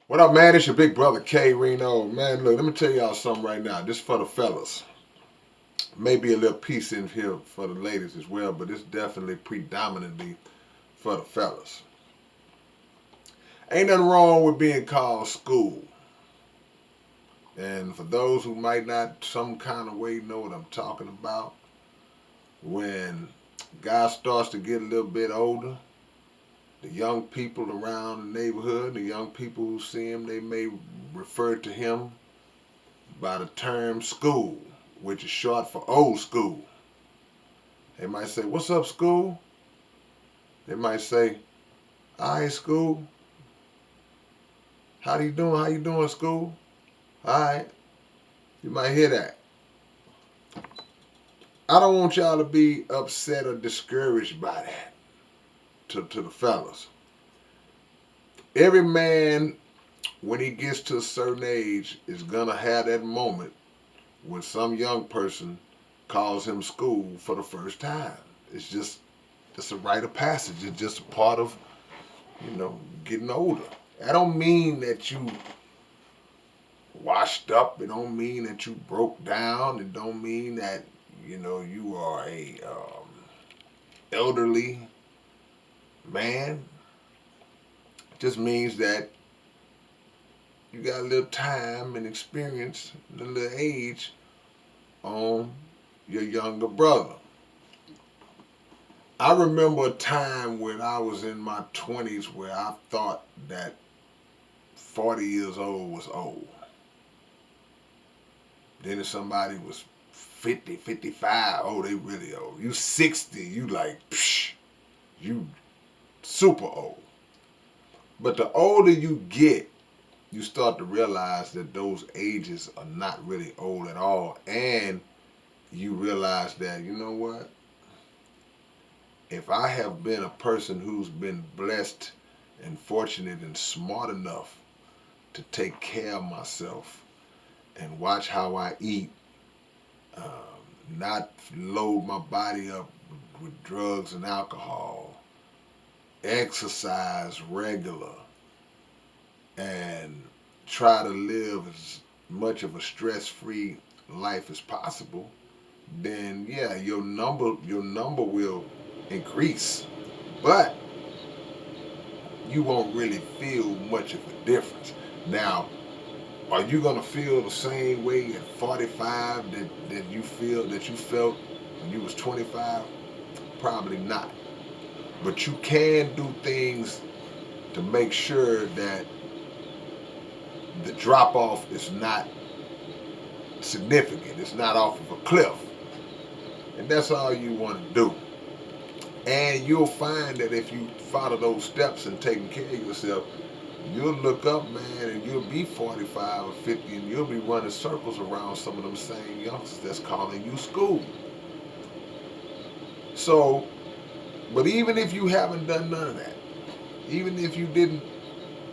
What up, man? It's your big brother K-Rino. Man, look, let me tell y'all something right now. This for the fellas. Maybe a little piece in here for the ladies as well, but it's definitely predominantly for the fellas. Ain't nothing wrong with being called school. And for those who might not some kind of way know what I'm talking about, when guy starts to get a little bit older, the young people around the neighborhood, the young people who see him, they may refer to him by the term school, which is short for old school. They might say, "What's up, school?" They might say, "All right, school. How you doing? How you doing, school? All right." You might hear that. I don't want y'all to be upset or discouraged by that. To the fellas, every man when he gets to a certain age is gonna have that moment when some young person calls him school for the first time. It's a rite of passage. It's just a part of getting older. That don't mean that you washed up. It don't mean that you broke down. It don't mean that you are a elderly man. It just means that you got a little time and experience, a little age on your younger brother. I remember a time when I was in my 20s where I thought that 40 years old was old. Then if somebody was 50, 55, oh, they really old. You 60, you like, psh, you super old. But the older you get, you start to realize that those ages are not really old at all. And you realize that, you know what? If I have been a person who's been blessed and fortunate and smart enough to take care of myself and watch how I eat, not load my body up with drugs and alcohol, exercise regular, and try to live as much of a stress-free life as possible, then yeah, your number will increase, but you won't really feel much of a difference. Now, are you gonna feel the same way at 45 that you felt when you was 25? Probably not. But you can do things to make sure that the drop off is not significant. It's not off of a cliff. And that's all you want to do. And you'll find that if you follow those steps and taking care of yourself, you'll look up, man, and you'll be 45 or 50, and you'll be running circles around some of them same youngsters that's calling you school. So, but even if you haven't done none of that, even if you didn't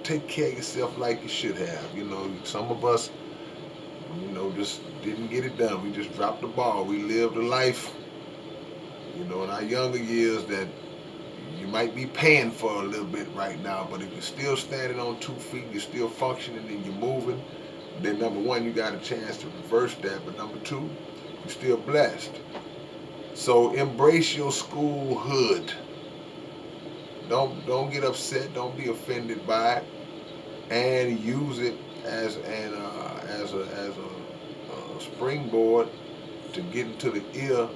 take care of yourself like you should have, some of us, just didn't get it done. We just dropped the ball. We lived a life, in our younger years that you might be paying for a little bit right now, but if you're still standing on 2 feet, you're still functioning and you're moving, then number one, you got a chance to reverse that. But number two, you're still blessed. So embrace your schoolhood. Don't get upset. Don't be offended by it, and use it as a springboard to get into the ear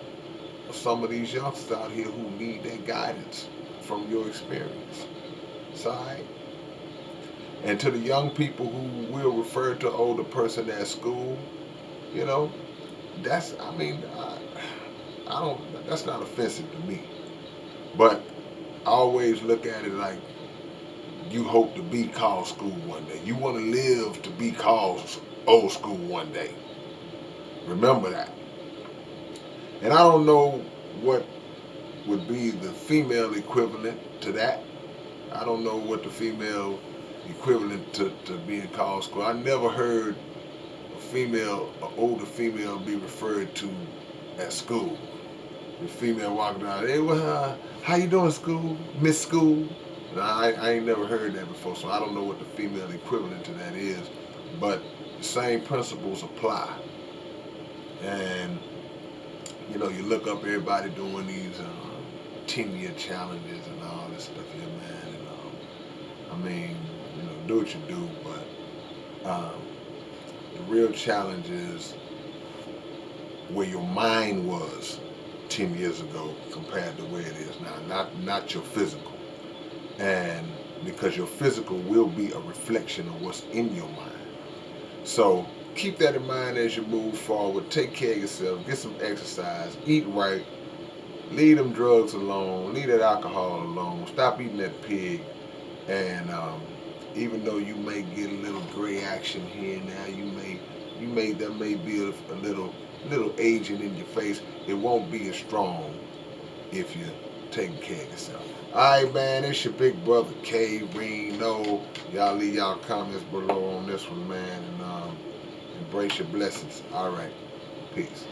of some of these youngsters out here who need that guidance from your experience. It's all right. And to the young people who will refer to older person as school, you know, that's I mean, I don't. That's not offensive to me. But I always look at it like you hope to be called school one day. You want to live to be called old school one day. Remember that. And I don't know what would be the female equivalent to that. I don't know what the female equivalent to being called school. I never heard an older female be referred to at school. The female walking down, hey, well, how you doing, school? Miss School? Now, I ain't never heard that before, so I don't know what the female equivalent to that is. But the same principles apply. And you look up everybody doing these 10-year challenges and all this stuff here, man. And I mean, do what you do, but the real challenge is where your mind was 10 years ago compared to where it is now. Not your physical. And because your physical will be a reflection of what's in your mind. So keep that in mind as you move forward. Take care of yourself. Get some exercise. Eat right. Leave them drugs alone. Leave that alcohol alone. Stop eating that pig. And even though you may get a little gray action here and now, there may be a little aging in your face. It won't be as strong if you're taking care of yourself. Alright, man, it's your big brother K-Rino. Y'all leave y'all comments below on this one, man, and embrace your blessings. Alright, peace.